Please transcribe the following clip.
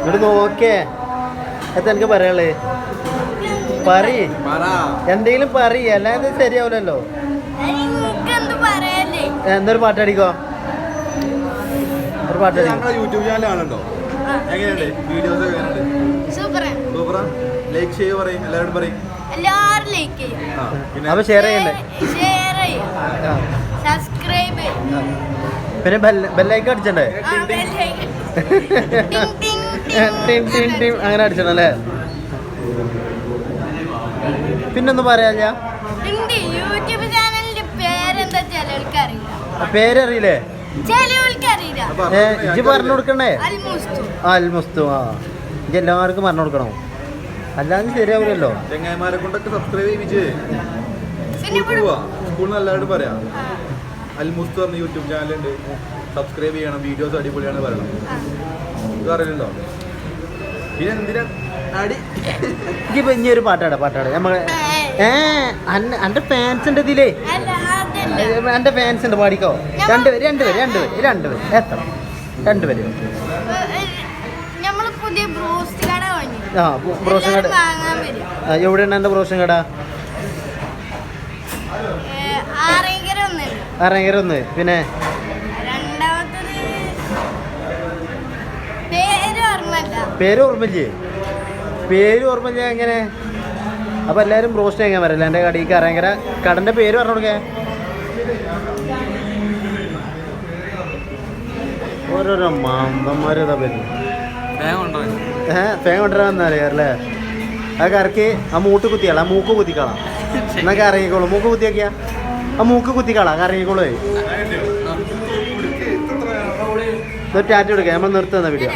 ഇങ്ങോട്ട് നോക്കേ എത്ര എനിക്ക് പറയാളേ എന്തെങ്കിലും പറയ് അല്ലാതെ ശരിയാവില്ലല്ലോ. എന്തൊരു പാട്ടടിക്കോ? ഒരു പാട്ടടി. യൂട്യൂബ് ചാനൽ ആണല്ലോ, എങ്ങനെയുണ്ട് വീഡിയോസ്? സൂപ്പറാ. ലൈക്ക് ചെയ്യുക, പറയും എല്ലാവരോടും പറയും. അപ്പൊ ഷെയർ ചെയ്യണ്ടേ? പിന്നെ ബെല്ലൈക്കൺ അടിച്ചണ്ടേ? അങ്ങനെ അടിച്ചണം അല്ലേ? പിന്നൊന്നും പറയാ. പേരറിയില്ലേ? ഇജ്ജ് പറഞ്ഞു കൊടുക്കണ്ടേ? അൽമുസ്തു. ആ ഇജ്ജ് എല്ലാവർക്കും പറഞ്ഞു കൊടുക്കണം, അല്ലാതെ ശരിയാവില്ലല്ലോ. ചെങ്ങായിമാരെ കൊണ്ടൊക്കെ സബ്സ്ക്രൈബ് ചെയ്യിപ്പിച്ച് സ്കൂളിൽ എല്ലാവരോടും പറയാം. അൽമുസ്തു പറഞ്ഞ യൂട്യൂബ് ചാനലുണ്ട്, സബ്സ്ക്രൈബ് ചെയ്യണം, വീഡിയോസ് അടിപൊളിയാണ് പറയണം. ഇത് അറിയില്ലല്ലോ. പിന്നെ എന്തിനാ അടി? ഇപ്പൊ ഇനി ഒരു പാട്ടാട് നമ്മള് എന്റെ ഫാൻസ് ഉണ്ട് ഇതിലേ. എന്റെ ഫാൻസ് ഉണ്ട്, പാടിക്കോ. രണ്ടുപേര് എത്ര? രണ്ടുപേര്. ആ ബ്രോഷൻ കട എവിടെയാണ് എന്റെ ബ്രോഷൻ കട? ആറേങ്കര ഒന്ന്. പിന്നെ പേര് ഓർമ്മയില്ലേ? എങ്ങനെ? അപ്പൊ എല്ലാരും ബ്രോസ്റ്റ് എങ്ങനെ വരല്ല എന്റെ കടയ്ക്ക് ആറേങ്കര. കടന്റെ പേര് പറഞ്ഞു കൊടുക്കേ. ഓരോരോ മാന്തന്മാരതാ പേര്. തേങ്ങ കൊണ്ടുവരാൻ അറിയാറല്ലേ? ആ കറക്കി ആ മൂട്ട് കുത്തിയാളാ, മൂക്ക് കുത്തിക്കളാം. എന്നൊക്കെ ഇറങ്ങിക്കോളൂ. മൂക്ക് കുത്തിയാക്കിയാ ആ മൂക്ക് കുത്തിക്കളാ, ഇറങ്ങിക്കോളൂ. ടാറ്റ കൊടുക്കാം. നമ്മൾ നിർത്തുന്ന വീഡിയോ.